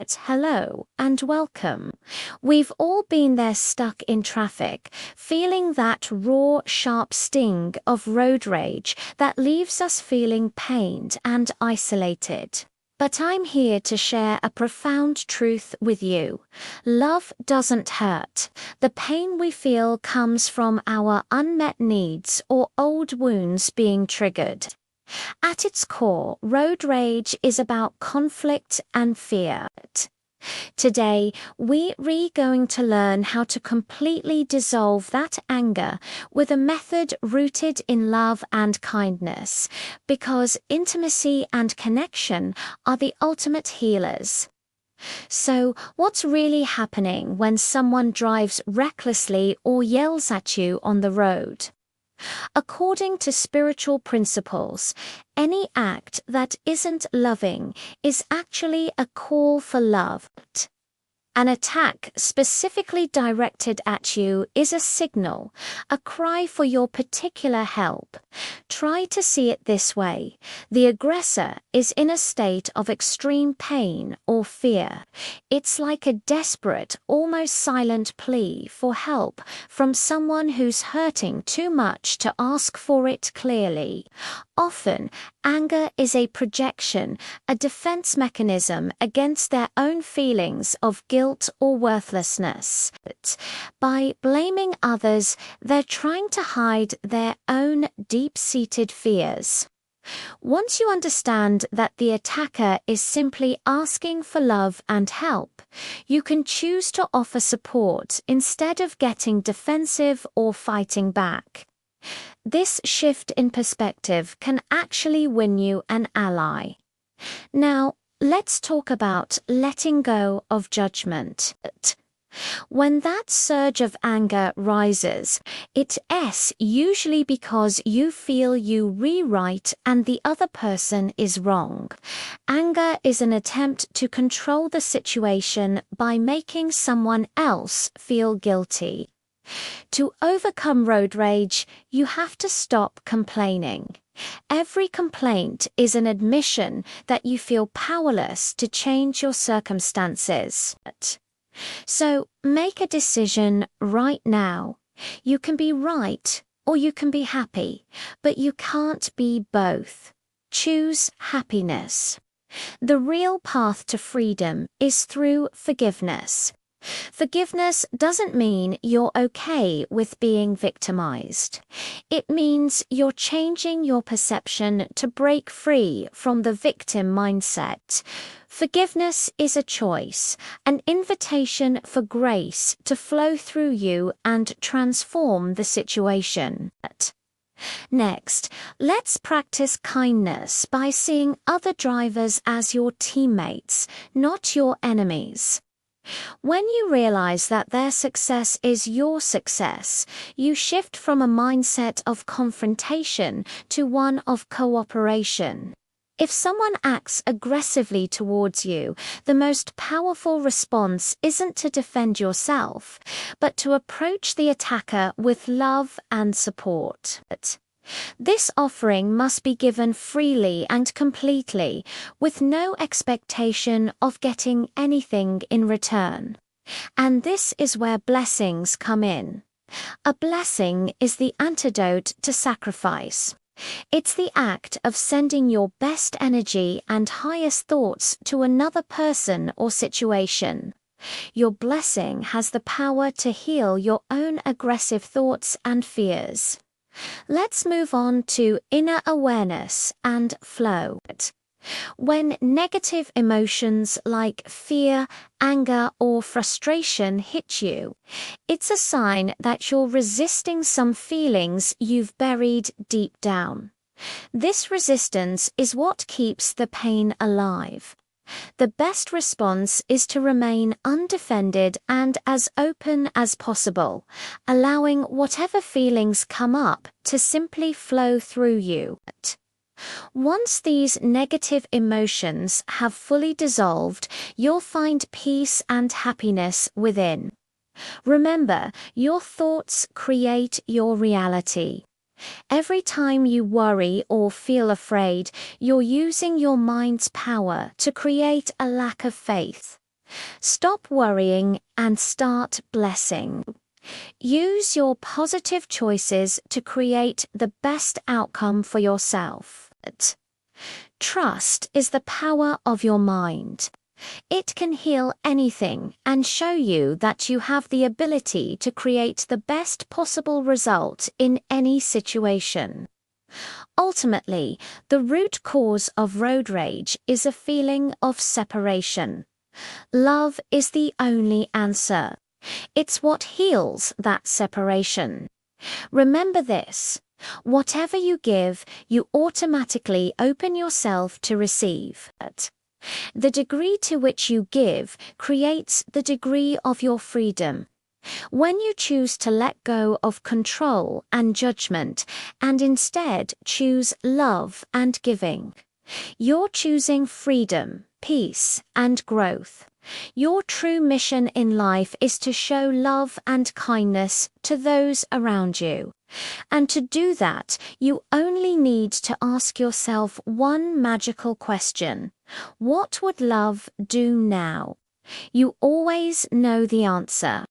Hello and welcome. We've all been there stuck in traffic, feeling that raw, sharp sting of road rage that leaves us feeling pained and isolated. But I'm here to share a profound truth with you. Love doesn't hurt. The pain we feel comes from our unmet needs or old wounds being triggered. At its core, road rage is about conflict and fear. Today, we're going to learn how to completely dissolve that anger with a method rooted in love and kindness, because intimacy and connection are the ultimate healers. So, what's really happening when someone drives recklessly or yells at you on the road? According to spiritual principles, any act that isn't loving is actually a call for love. An attack specifically directed at you is a signal, a cry for your particular help. Try to see it this way. The aggressor is in a state of extreme pain or fear. It's like a desperate, almost silent plea for help from someone who's hurting too much to ask for it clearly. Often, anger is a projection, a defense mechanism against their own feelings of guilt or worthlessness. By blaming others, they're trying to hide their own deep-seated fears. Once you understand that the attacker is simply asking for love and help, you can choose to offer support instead of getting defensive or fighting back. This shift in perspective can actually win you an ally. Now, let's talk about letting go of judgment. When that surge of anger rises, it's usually because you feel you rewrite and the other person is wrong. Anger is an attempt to control the situation by making someone else feel guilty. To overcome road rage, you have to stop complaining. Every complaint is an admission that you feel powerless to change your circumstances. So, make a decision right now. You can be right or you can be happy, but you can't be both. Choose happiness. The real path to freedom is through forgiveness. Forgiveness doesn't mean you're okay with being victimized. It means you're changing your perception to break free from the victim mindset. Forgiveness is a choice, an invitation for grace to flow through you and transform the situation. Next, let's practice kindness by seeing other drivers as your teammates, not your enemies. When you realize that their success is your success, you shift from a mindset of confrontation to one of cooperation. If someone acts aggressively towards you, the most powerful response isn't to defend yourself, but to approach the attacker with love and support. This offering must be given freely and completely, with no expectation of getting anything in return. And this is where blessings come in. A blessing is the antidote to sacrifice. It's the act of sending your best energy and highest thoughts to another person or situation. Your blessing has the power to heal your own aggressive thoughts and fears. Let's move on to inner awareness and flow. When negative emotions like fear, anger, or frustration hit you, it's a sign that you're resisting some feelings you've buried deep down. This resistance is what keeps the pain alive. The best response is to remain undefended and as open as possible, allowing whatever feelings come up to simply flow through you. Once these negative emotions have fully dissolved, you'll find peace and happiness within. Remember, your thoughts create your reality. Every time you worry or feel afraid, you're using your mind's power to create a lack of faith. Stop worrying and start blessing. Use your positive choices to create the best outcome for yourself. Trust is the power of your mind. It can heal anything and show you that you have the ability to create the best possible result in any situation. Ultimately, the root cause of road rage is a feeling of separation. Love is the only answer. It's what heals that separation. Remember this: whatever you give, you automatically open yourself to receive. The degree to which you give creates the degree of your freedom. When you choose to let go of control and judgment and instead choose love and giving, you're choosing freedom, peace, and growth. Your true mission in life is to show love and kindness to those around you. And to do that, you only need to ask yourself one magical question: what would love do now? You always know the answer.